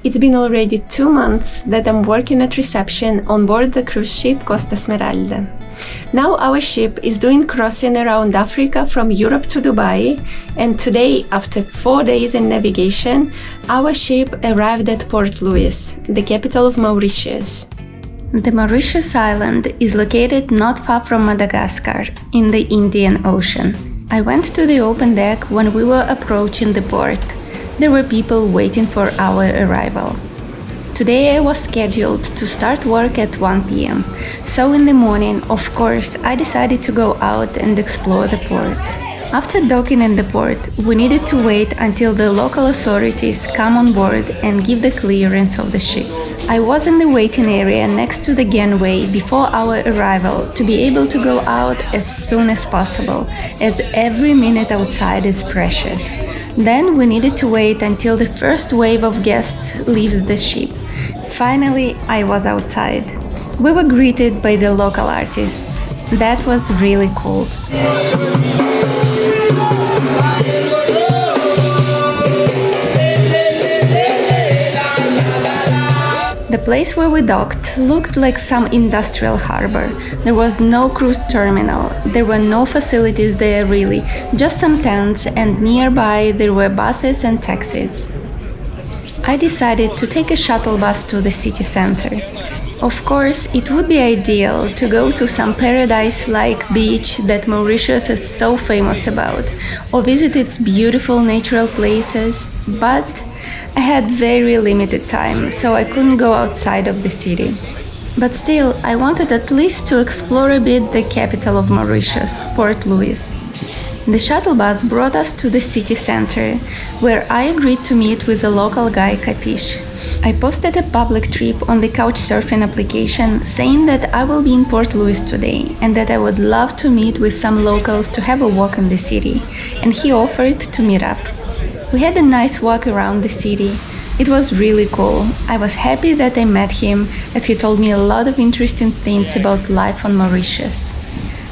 It's been already 2 months that I'm working at reception on board the cruise ship Costa Smeralda. Now our ship is doing crossing around Africa from Europe to Dubai, and today, after 4 days in navigation, our ship arrived at Port Louis, the capital of Mauritius. The Mauritius island is located not far from Madagascar, in the Indian Ocean. I went to the open deck when we were approaching the port. There were people waiting for our arrival. Today I was scheduled to start work at 1 p.m. So in the morning, of course, I decided to go out and explore the port. After docking in the port, we needed to wait until the local authorities come on board and give the clearance of the ship. I was in the waiting area next to the gangway before our arrival to be able to go out as soon as possible, as every minute outside is precious. Then we needed to wait until the first wave of guests leaves the ship. Finally, I was outside. We were greeted by the local artists. That was really cool. The place where we docked looked like some industrial harbor. There was no cruise terminal, there were no facilities there really, just some tents, and nearby there were buses and taxis. I decided to take a shuttle bus to the city center. Of course, it would be ideal to go to some paradise-like beach that Mauritius is so famous about, or visit its beautiful natural places, but I had very limited time, so I couldn't go outside of the city. But still, I wanted at least to explore a bit the capital of Mauritius, Port Louis. The shuttle bus brought us to the city center, where I agreed to meet with a local guy, Kapish. I posted a public trip on the couchsurfing application saying that I will be in Port Louis today and that I would love to meet with some locals to have a walk in the city, and he offered to meet up. We had a nice walk around the city. It was really cool. I was happy that I met him, as he told me a lot of interesting things about life on Mauritius.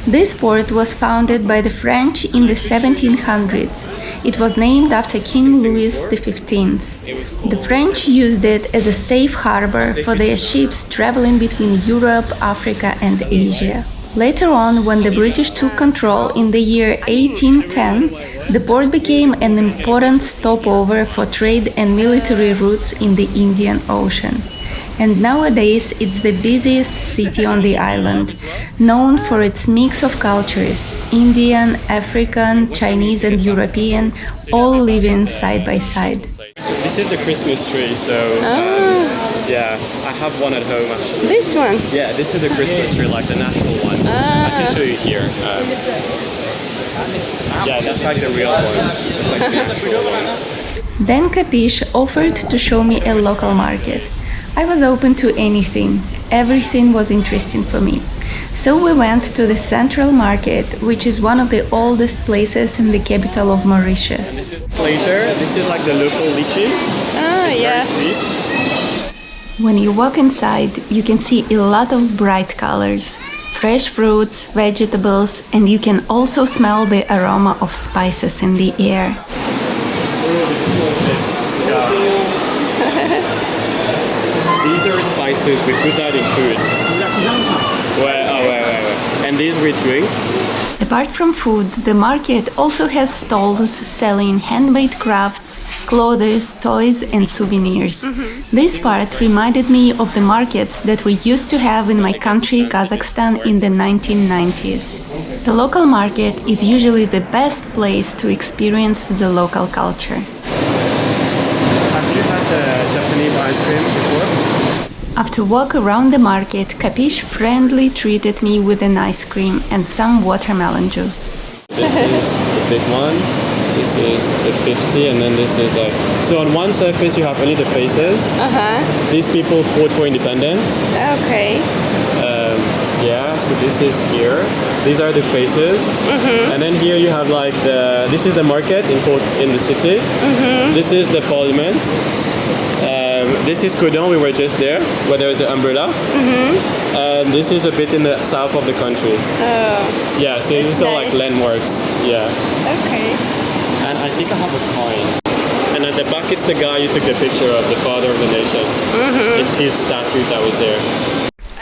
This port was founded by the French in the 1700s. It was named after King Louis XV. The French used it as a safe harbor for their ships traveling between Europe, Africa, and Asia. Later on, when the British took control in the year 1810, the port became an important stopover for trade and military routes in the Indian Ocean. And nowadays it's the busiest city on the island, known for its mix of cultures, Indian, African, Chinese and European, all living side by side. So this is the Christmas tree, so yeah, I have one at home actually. This one? Yeah, this is the Christmas tree, like the national one. I can show you here. Yeah, that's like the real one. It's like the actual one. Then Kapish offered to show me a local market. I was open to anything. Everything was interesting for me. So we went to the Central Market, which is one of the oldest places in the capital of Mauritius. Later, this is like the local lychee. It's yeah. very sweet. When you walk inside, you can see a lot of bright colors, fresh fruits, vegetables, and you can also smell the aroma of spices in the air. These are spices, we put that in food. Wait. And these we drink. Apart from food, the market also has stalls selling handmade crafts, clothes, toys and souvenirs. This part reminded me of the markets that we used to have in my country, Kazakhstan, in the 1990s. The local market is usually the best place to experience the local culture. Have you had the Japanese ice cream before? After a walk around the market, Kapish friendly treated me with an ice cream and some watermelon juice. This is the big one, this is the 50, and then this is like... So on one surface you have only the faces. These people fought for independence. Okay. Yeah, so this is here. These are the faces. And then here you have like the... This is the market in the city. This is the parliament. This is Codon, we were just there, where there is the umbrella. And this is a bit in the south of the country. Oh. Yeah, so this is all like nice. landmarks. Yeah. Okay. And I think I have a coin. And And at the back, it's the guy you took the picture of, the father of the nation. It's his statue that was there.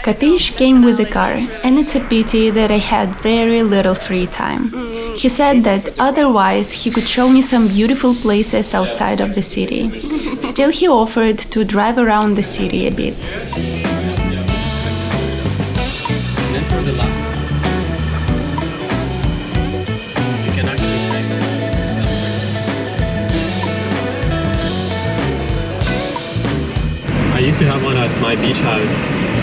Kapish came with the car, and it's a pity that I had very little free time. He said that otherwise he could show me some beautiful places outside of the city. Still, he offered to drive around the city a bit. I used to have one at my beach house,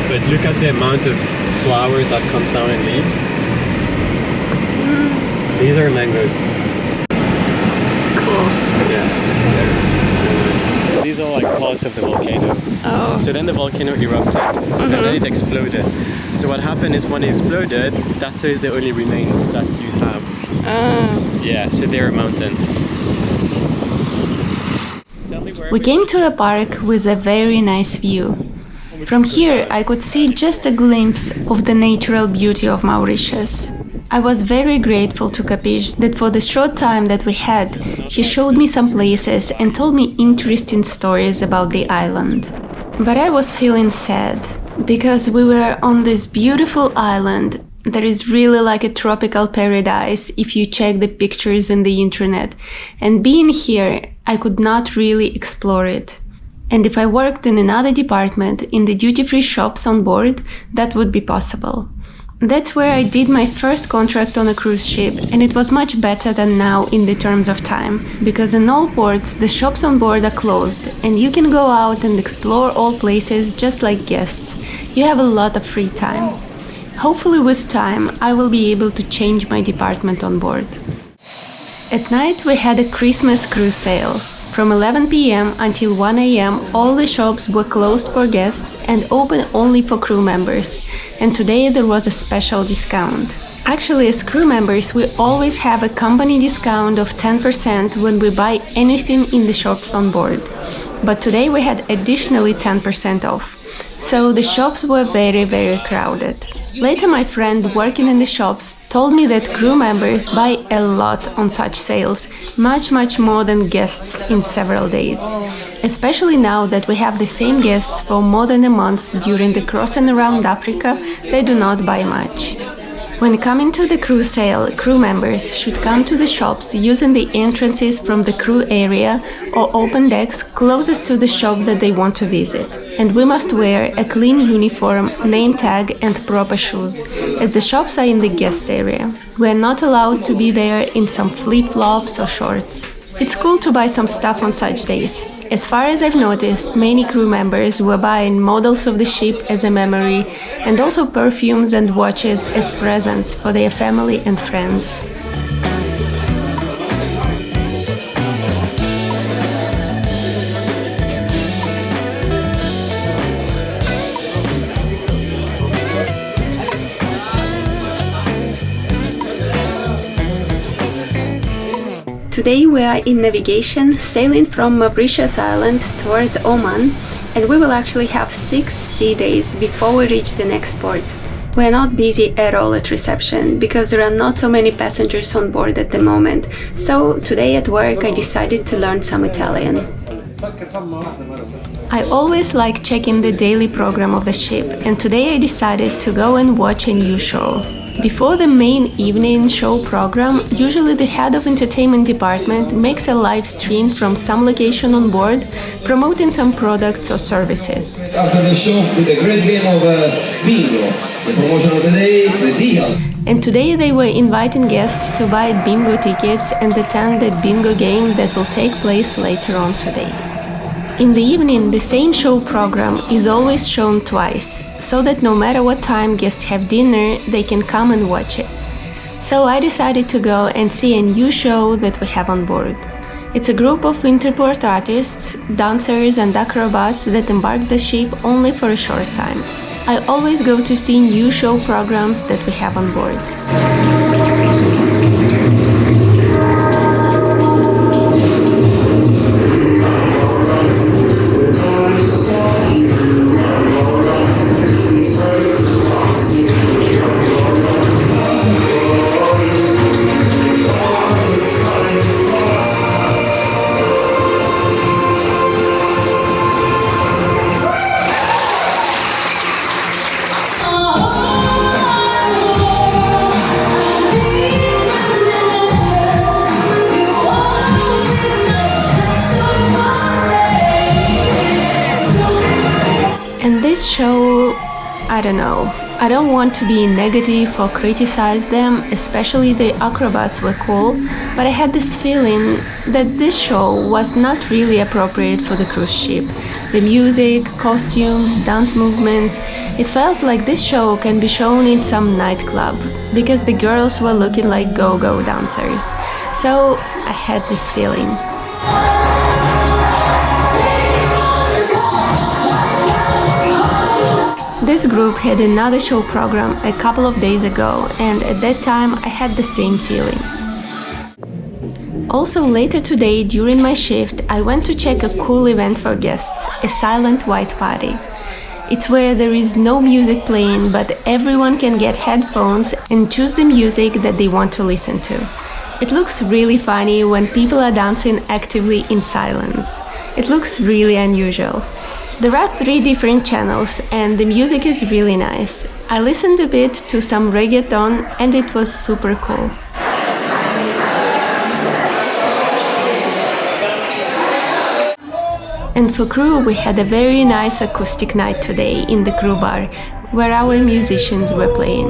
but look at the amount of flowers that comes down in leaves. These are mangoes. Cool. Yeah. These are like parts of the volcano. Oh. So then the volcano erupted, and then it exploded. So what happened is when it exploded, that is the only remains that you have. Yeah, so they're mountains. We came to a park with a very nice view. From here, I could see just a glimpse of the natural beauty of Mauritius. I was very grateful to Kapish that for the short time that we had, he showed me some places and told me interesting stories about the island. But I was feeling sad, because we were on this beautiful island that is really like a tropical paradise if you check the pictures in the internet, and being here, I could not really explore it. And if I worked in another department, in the duty-free shops on board, that would be possible. That's where I did my first contract on a cruise ship, and it was much better than now in the terms of time, because in all ports the shops on board are closed, and you can go out and explore all places just like guests. You have a lot of free time. Hopefully with time I will be able to change my department on board. At night we had a Christmas cruise sail. From 11 p.m. until 1 a.m. all the shops were closed for guests and open only for crew members. And today there was a special discount. Actually, as crew members, we always have a company discount of 10% when we buy anything in the shops on board. But today we had additionally 10% off. So the shops were very crowded. Later my friend working in the shops told me that crew members buy a lot on such sales, much more than guests in several days. Especially now that we have the same guests for more than a month during the crossing around Africa, they do not buy much. When coming to the crew sale, crew members should come to the shops using the entrances from the crew area or open decks closest to the shop that they want to visit. And we must wear a clean uniform, name tag and proper shoes, as the shops are in the guest area. We are not allowed to be there in some flip-flops or shorts. It's cool to buy some stuff on such days. As far as I've noticed, many crew members were buying models of the ship as a memory, and also perfumes and watches as presents for their family and friends. Today we are in navigation, sailing from Mauritius Island towards Oman, and we will actually have 6 sea days before we reach the next port. We are not busy at all at reception, because there are not so many passengers on board at the moment, so today at work I decided to learn some Italian. I always like checking the daily program of the ship, and today I decided to go and watch a new show. Before the main evening show program, usually the head of entertainment department makes a live stream from some location on board, promoting some products or services. After the show with a great game of bingo, the promotion of the day, the deal. And today they were inviting guests to buy bingo tickets and attend the bingo game that will take place later on today. In the evening, the same show program is always shown twice, so that no matter what time guests have dinner, they can come and watch it. So I decided to go and see a new show that we have on board. It's a group of interport artists, dancers and acrobats that embark the ship only for a short time. I always go to see new show programs that we have on board. This show, I don't know. I don't want to be negative or criticize them, especially the acrobats were cool, but I had this feeling that this show was not really appropriate for the cruise ship. The music, costumes, dance movements, it felt like this show can be shown in some nightclub, because the girls were looking like go-go dancers. So I had this feeling. This group had another show program a couple of days ago, and at that time I had the same feeling. Also later today, during my shift, I went to check a cool event for guests, a silent white party. It's where there is no music playing, but everyone can get headphones and choose the music that they want to listen to. It looks really funny when people are dancing actively in silence. It looks really unusual. There are 3 different channels and the music is really nice. I listened a bit to some reggaeton and it was super cool. And for crew, we had a very nice acoustic night today in the crew bar, where our musicians were playing.